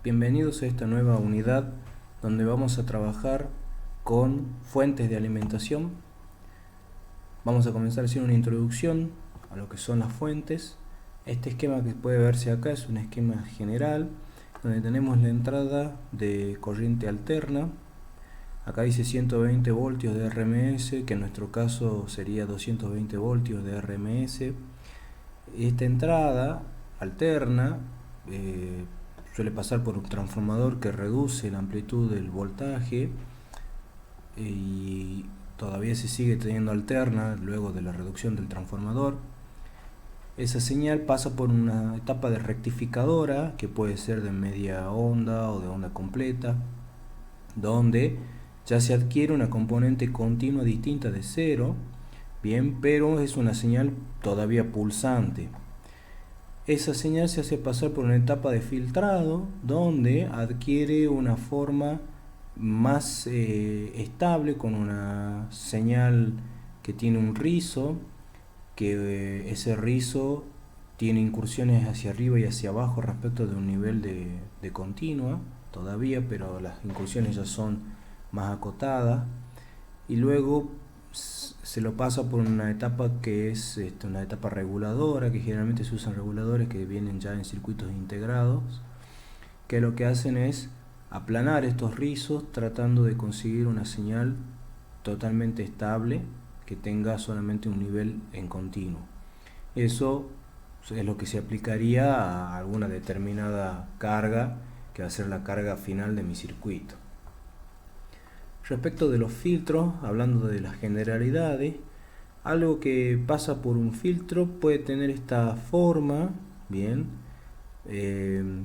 Bienvenidos a esta nueva unidad donde vamos a trabajar con fuentes de alimentación. Vamos a comenzar haciendo una introducción a lo que son las fuentes. Este esquema que puede verse acá es un esquema general donde tenemos la entrada de corriente alterna. Acá dice 120 voltios de RMS, que en nuestro caso sería 220 voltios de RMS. Esta entrada alterna suele pasar por un transformador que reduce la amplitud del voltaje y todavía se sigue teniendo alterna luego de la reducción del transformador. Esa señal pasa por una etapa de rectificadora que puede ser de media onda o de onda completa, donde ya se adquiere una componente continua distinta de cero, bien, pero es una señal todavía pulsante. Esa señal se hace pasar por una etapa de filtrado donde adquiere una forma más estable, con una señal que tiene un rizo, que ese rizo tiene incursiones hacia arriba y hacia abajo respecto de un nivel de continua todavía, pero las incursiones ya son más acotadas, y luego se lo pasa por una etapa que es una etapa reguladora, que generalmente se usan reguladores que vienen ya en circuitos integrados, que lo que hacen es aplanar estos rizos tratando de conseguir una señal totalmente estable que tenga solamente un nivel en continuo. Eso es lo que se aplicaría a alguna determinada carga, que va a ser la carga final de mi circuito. Respecto de los filtros, hablando de las generalidades, algo que pasa por un filtro puede tener esta forma, bien,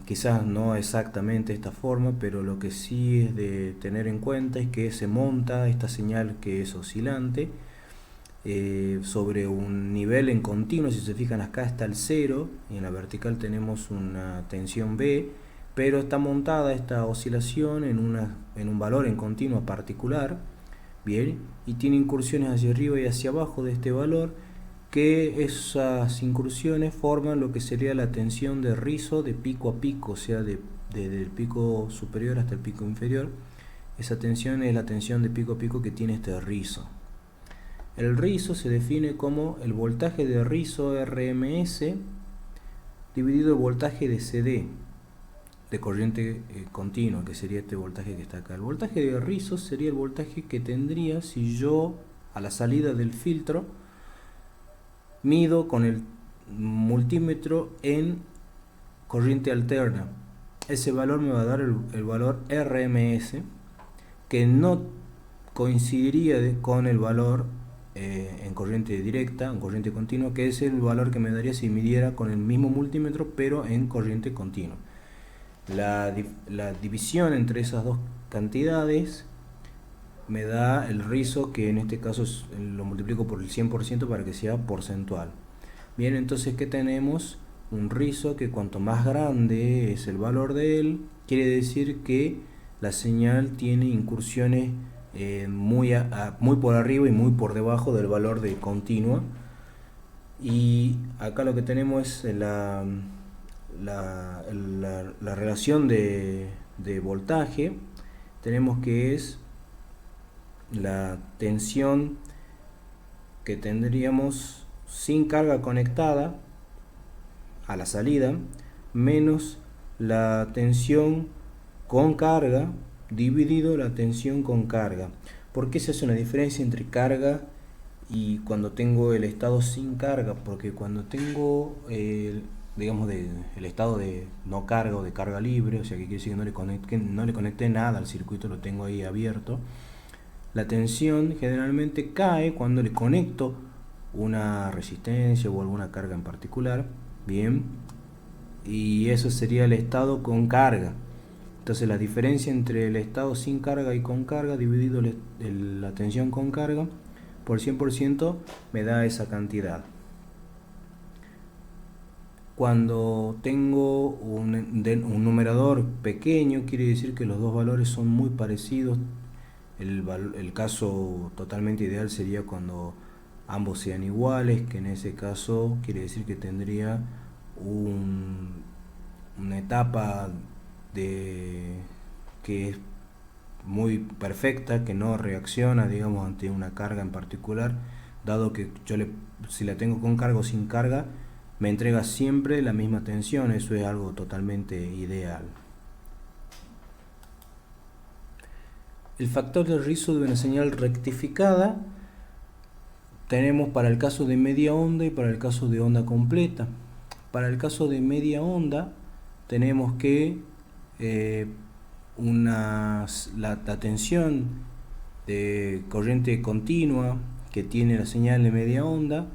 quizás no exactamente esta forma, pero lo que sí es de tener en cuenta es que se monta esta señal que es oscilante sobre un nivel en continuo. Si se fijan, acá está el 0 y en la vertical tenemos una tensión B, pero está montada esta oscilación en un valor en continuo particular, bien, y tiene incursiones hacia arriba y hacia abajo de este valor, que esas incursiones forman lo que sería la tensión de rizo de pico a pico, o sea, desde el pico superior hasta el pico inferior. Esa tensión es la tensión de pico a pico que tiene este rizo. El rizo se define como el voltaje de rizo RMS dividido el voltaje de CD, de corriente continua, que sería este voltaje que está acá. El voltaje de rizo sería el voltaje que tendría si yo a la salida del filtro mido con el multímetro en corriente alterna. Ese valor me va a dar el valor RMS, que no coincidiría con el valor en corriente directa, en corriente continua, que es el valor que me daría si midiera con el mismo multímetro pero en corriente continua. La división entre esas dos cantidades me da el rizo, que en este caso lo multiplico por el 100% para que sea porcentual. Bien, entonces, ¿qué tenemos? Un rizo que cuanto más grande es el valor de él, quiere decir que la señal tiene incursiones muy por arriba y muy por debajo del valor de continua. Y acá lo que tenemos es la relación de voltaje. Tenemos que es la tensión que tendríamos sin carga conectada a la salida menos la tensión con carga dividido la tensión con carga. ¿Por qué se hace una diferencia entre carga y cuando tengo el estado sin carga? Porque cuando tengo digamos el estado de no carga o de carga libre, o sea que quiere decir que no le conecté nada al circuito, lo tengo ahí abierto, la tensión generalmente cae cuando le conecto una resistencia o alguna carga en particular, bien, y eso sería el estado con carga. Entonces la diferencia entre el estado sin carga y con carga dividido la tensión con carga por 100% me da esa cantidad. Cuando tengo un numerador pequeño, quiere decir que los dos valores son muy parecidos. El caso totalmente ideal sería cuando ambos sean iguales, que en ese caso quiere decir que tendría una etapa que es muy perfecta, que no reacciona, digamos, ante una carga en particular, dado que si la tengo con carga o sin carga, me entrega siempre la misma tensión. Eso es algo totalmente ideal. El factor de rizo de una señal rectificada tenemos para el caso de media onda y para el caso de onda completa. Para el caso de media onda tenemos que la tensión de corriente continua que tiene la señal de media onda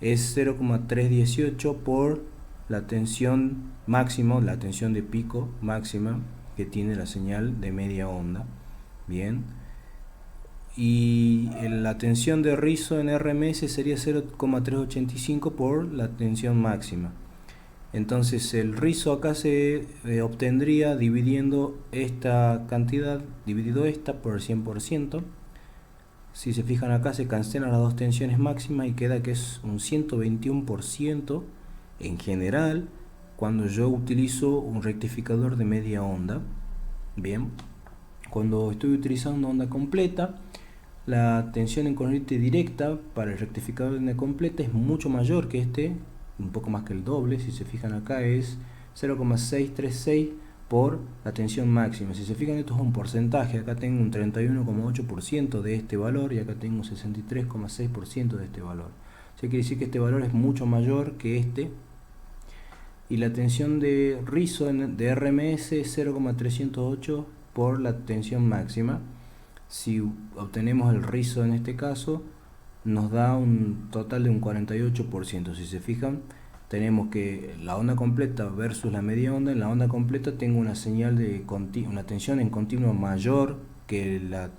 es 0,318 por la tensión máxima, la tensión de pico máxima que tiene la señal de media onda. Bien, y la tensión de rizo en RMS sería 0,385 por la tensión máxima. Entonces el rizo acá se obtendría dividiendo esta cantidad, dividido esta por el 100%. Si se fijan acá se cancelan las dos tensiones máximas y queda que es un 121% en general cuando yo utilizo un rectificador de media onda. Bien, cuando estoy utilizando onda completa, la tensión en corriente directa para el rectificador de onda completa es mucho mayor que este, un poco más que el doble. Si se fijan acá es 0,636 por la tensión máxima. Si se fijan, esto es un porcentaje. Acá tengo un 31,8% de este valor y acá tengo un 63,6% de este valor. O sea, quiere decir que este valor es mucho mayor que este. Y la tensión de rizo de RMS es 0,308 por la tensión máxima. Si obtenemos el rizo en este caso, nos da un total de un 48%. Si se fijan, tenemos que la onda completa versus la media onda. En la onda completa tengo una señal una tensión en continuo mayor que la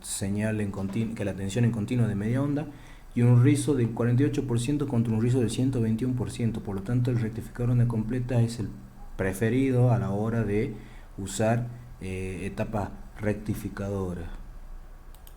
tensión en continuo de media onda, y un rizo del 48% contra un rizo del 121%. Por lo tanto, el rectificador onda completa es el preferido a la hora de usar etapas rectificadoras.